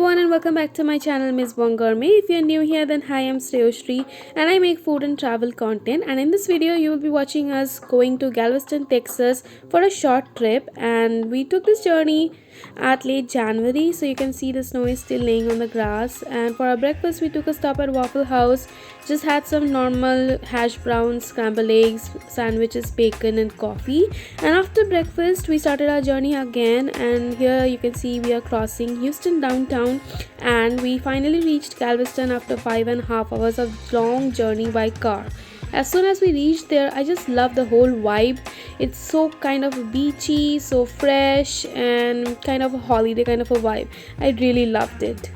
everyone and welcome back to my channel Miss Bongarme. If you're new here then hi, I'm Shreyashri and I make food and travel content, and in this video you will be watching us going to Galveston, Texas for a short trip. And we took this journey at late January, so you can see the snow is still laying on the grass. And for our breakfast we took a stop at Waffle House, just had some normal hash browns, scrambled eggs, sandwiches, bacon and coffee. And after breakfast we started our journey again, and here you can see we are crossing Houston downtown, and we finally reached Galveston after 5.5 hours of long journey by car. As soon as we reached there, I just love the whole vibe. It's so kind of beachy, so fresh, and kind of a holiday kind of a vibe. I really loved it.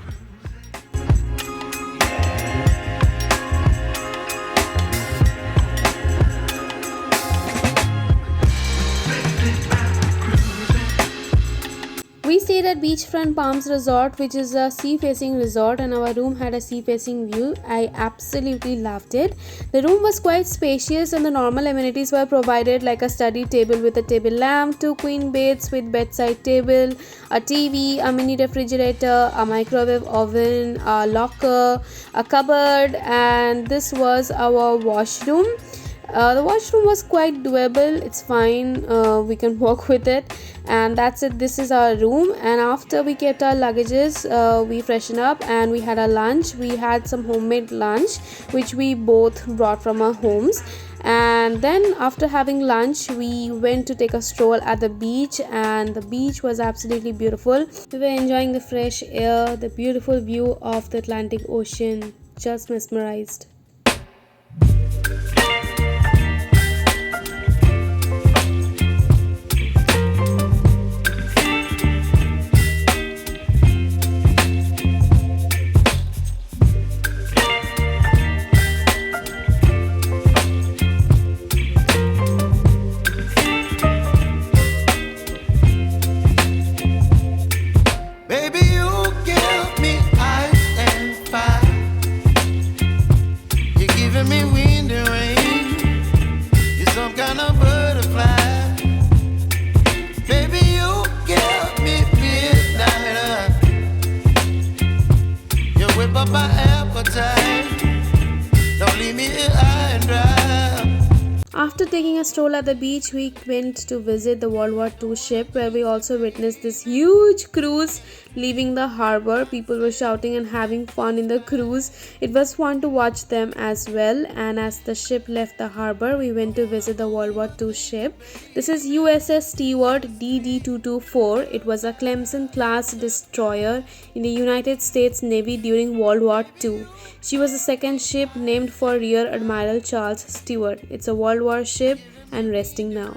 We stayed at Beachfront Palms Resort, which is a sea-facing resort, and our room had a sea-facing view. I absolutely loved it. The room was quite spacious and the normal amenities were provided, like a study table with a table lamp, 2 queen beds with bedside table, a TV, a mini refrigerator, a microwave oven, a locker, a cupboard, and this was our washroom. The washroom was quite doable, it's fine, we can walk with it, and that's it. This is our room, and after we kept our luggages, we freshened up and we had our lunch. We had some homemade lunch which we both brought from our homes, and then after having lunch we went to take a stroll at the beach, and the beach was absolutely beautiful. We were enjoying the fresh air, the beautiful view of the Atlantic Ocean, just mesmerized. My appetite, don't leave me here high and dry. After taking a stroll at the beach, we went to visit the World War II ship, where we also witnessed this huge cruise leaving the harbor. People were shouting and having fun in the cruise. It was fun to watch them as well. And as the ship left the harbor, we went to visit the World War II ship. This is USS Stewart DD-224. It was a Clemson class destroyer in the United States Navy during World War II. She was the second ship named for Rear Admiral Charles Stewart. It's a World War ship and resting now.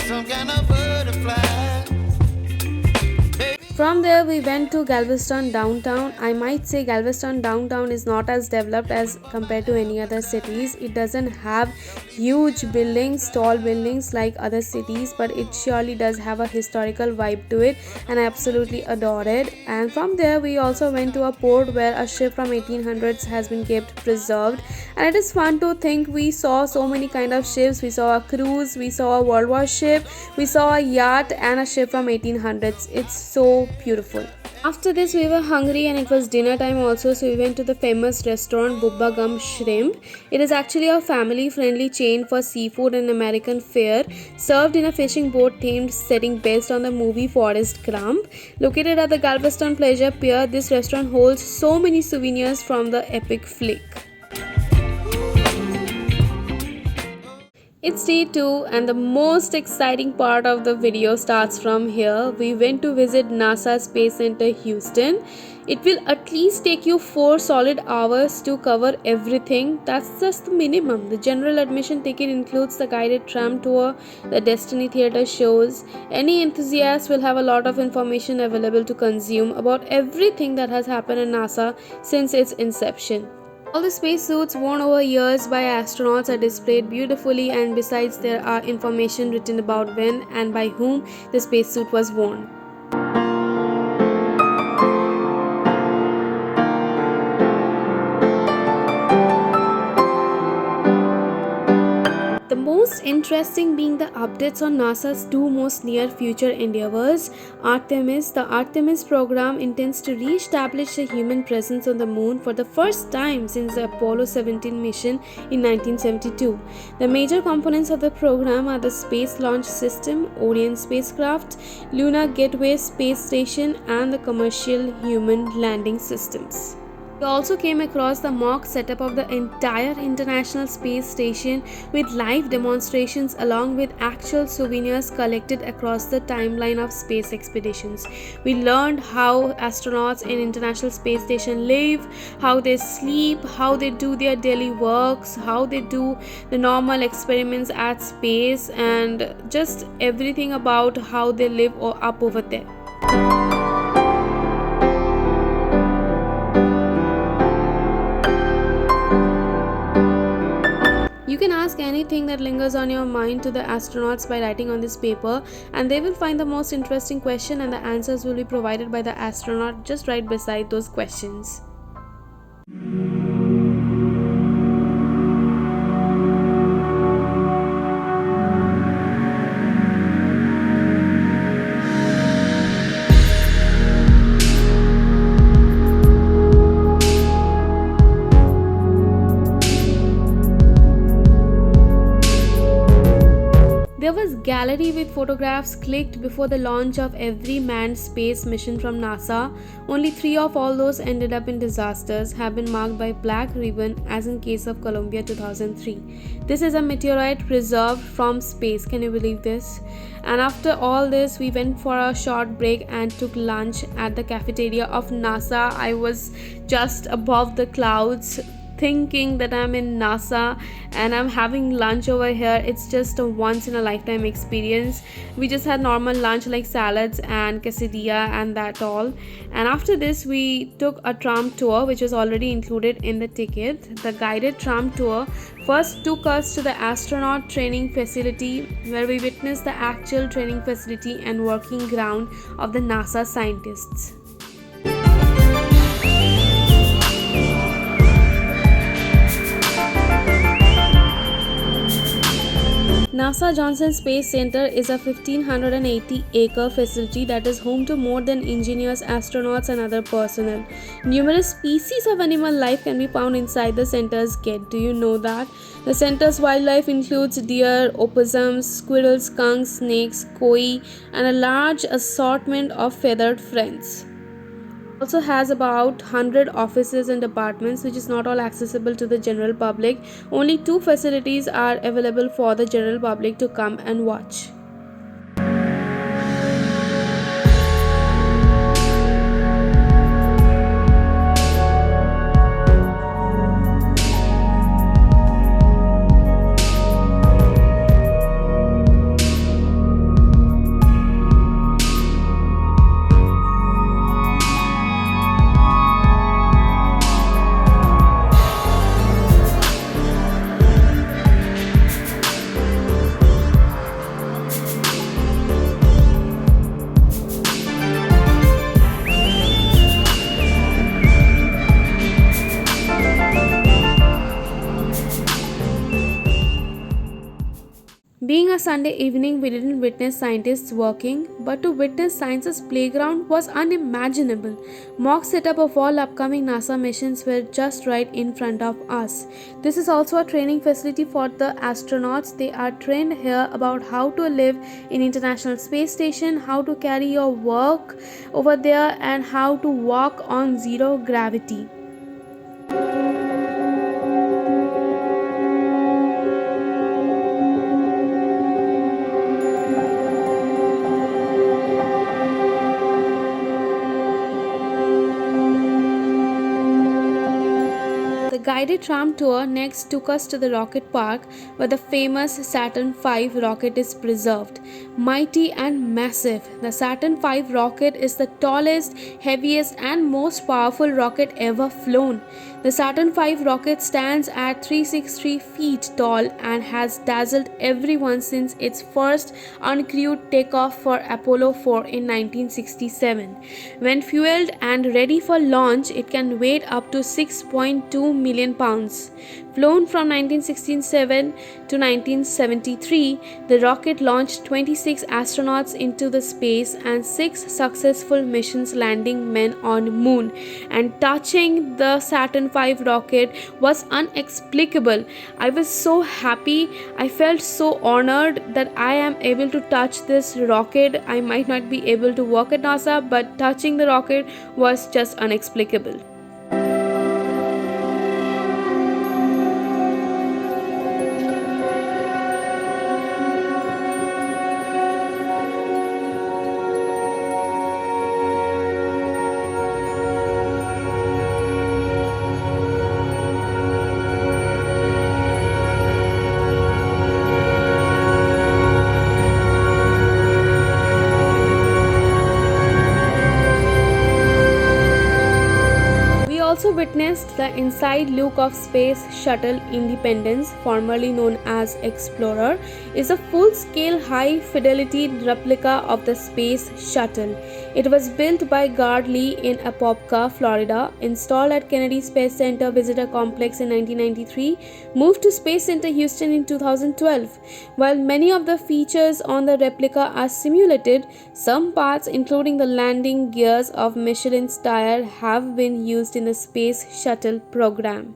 Some kind of butterfly. From there we went to Galveston downtown. I might say Galveston downtown is not as developed as compared to any other cities. It doesn't have huge buildings, tall buildings like other cities, but it surely does have a historical vibe to it, and I absolutely adore it. And from there we also went to a port where a ship from 1800s has been kept preserved, and it is fun to think we saw so many kind of ships. We saw a cruise, we saw a World War ship, we saw a yacht and a ship from 1800s. It's so beautiful. After this we were hungry and it was dinner time also, so we went to the famous restaurant Bubba Gum Shrimp. It is actually a family friendly chain for seafood and American fare, served in a fishing boat themed setting based on the movie Forrest Gump. Located at the Galveston Pleasure Pier, this restaurant holds so many souvenirs from the epic flick. It's day 2 and the most exciting part of the video starts from here. We went to visit NASA Space Center Houston. It will at least take you 4 solid hours to cover everything. That's just the minimum. The general admission ticket includes the guided tram tour, the Destiny Theater shows. Any enthusiast will have a lot of information available to consume about everything that has happened in NASA since its inception. All the spacesuits worn over years by astronauts are displayed beautifully, and besides there are information written about when and by whom the spacesuit was worn. The most interesting being the updates on NASA's two most near future endeavors. The Artemis program intends to re-establish a human presence on the moon for the first time since the Apollo 17 mission in 1972. The major components of the program are the Space Launch System, Orion spacecraft, Lunar Gateway space station, and the commercial human landing systems. We also came across the mock setup of the entire International Space Station with live demonstrations along with actual souvenirs collected across the timeline of space expeditions. We learned how astronauts in International Space Station live, how they sleep, how they do their daily works, how they do the normal experiments at space, and just everything about how they live up over there. You can ask anything that lingers on your mind to the astronauts by writing on this paper, and they will find the most interesting question, and the answers will be provided by the astronaut just right beside those questions. There was gallery with photographs clicked before the launch of every manned space mission from NASA. Only 3 of all those ended up in disasters have been marked by black ribbon, as in case of Columbia 2003. This is a meteorite preserved from space. Can you believe this? And after all this, we went for a short break and took lunch at the cafeteria of NASA. I was just above the clouds, thinking that I'm in NASA and I'm having lunch over here. It's just a once in a lifetime experience. We just had normal lunch like salads and quesadilla and that all. And after this, we took a tram tour which was already included in the ticket. The guided tram tour first took us to the astronaut training facility, where we witnessed the actual training facility and working ground of the NASA scientists. NASA Johnson Space Center is a 1,580-acre facility that is home to more than engineers, astronauts, and other personnel. Numerous species of animal life can be found inside the center's gate. Do you know that? The center's wildlife includes deer, opossums, squirrels, skunks, snakes, koi, and a large assortment of feathered friends. Also has about 100 offices and departments, which is not all accessible to the general public. Only 2 facilities are available for the general public to come and watch. Being a Sunday evening, we didn't witness scientists working, but to witness science's playground was unimaginable. Mock setup of all upcoming NASA missions were just right in front of us. This is also a training facility for the astronauts. They are trained here about how to live in International Space Station, how to carry your work over there, and how to walk on zero gravity. The guided tram tour next took us to the rocket park, where the famous Saturn V rocket is preserved. Mighty and massive, the Saturn V rocket is the tallest, heaviest, and most powerful rocket ever flown. The Saturn V rocket stands at 363 feet tall and has dazzled everyone since its first uncrewed takeoff for Apollo 4 in 1967. When fueled and ready for launch, it can weigh up to 6.2 million million pounds. Flown from 1967 to 1973, the rocket launched 26 astronauts into the space and 6 successful missions landing men on moon. And touching the Saturn V rocket was unexplicable. I was so happy. I felt so honored that I am able to touch this rocket. I might not be able to work at NASA, but touching the rocket was just unexplicable. We also witnessed the inside look of Space Shuttle Independence, formerly known as Explorer, is a full-scale high-fidelity replica of the Space Shuttle. It was built by Gard Lee in Apopka, Florida, installed at Kennedy Space Center Visitor Complex in 1993, moved to Space Center Houston in 2012. While many of the features on the replica are simulated, some parts, including the landing gears of Michelin's tire, have been used in the Space Shuttle program.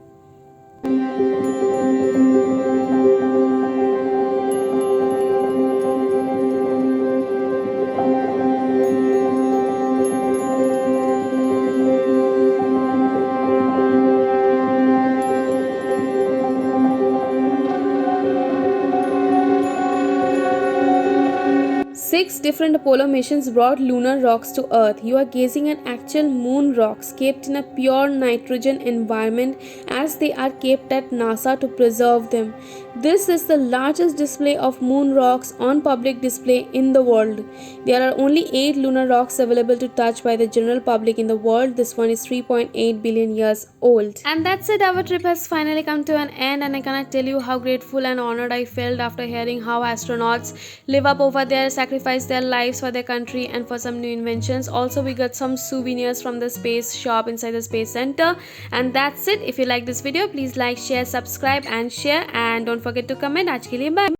6 different Apollo missions brought lunar rocks to Earth. You are gazing at actual moon rocks kept in a pure nitrogen environment as they are kept at NASA to preserve them. This is the largest display of moon rocks on public display in the world. There are only 8 lunar rocks available to touch by the general public in the world. This one is 3.8 billion years old. And that's it. Our trip has finally come to an end, and I cannot tell you how grateful and honored I felt after hearing how astronauts live up over there, sacrifice their lives for their country and for some new inventions. Also, we got some souvenirs from the space shop inside the Space Center. And that's it. If you like this video, please like, share, subscribe and share, and don't forget to comment. आज के लिए bye.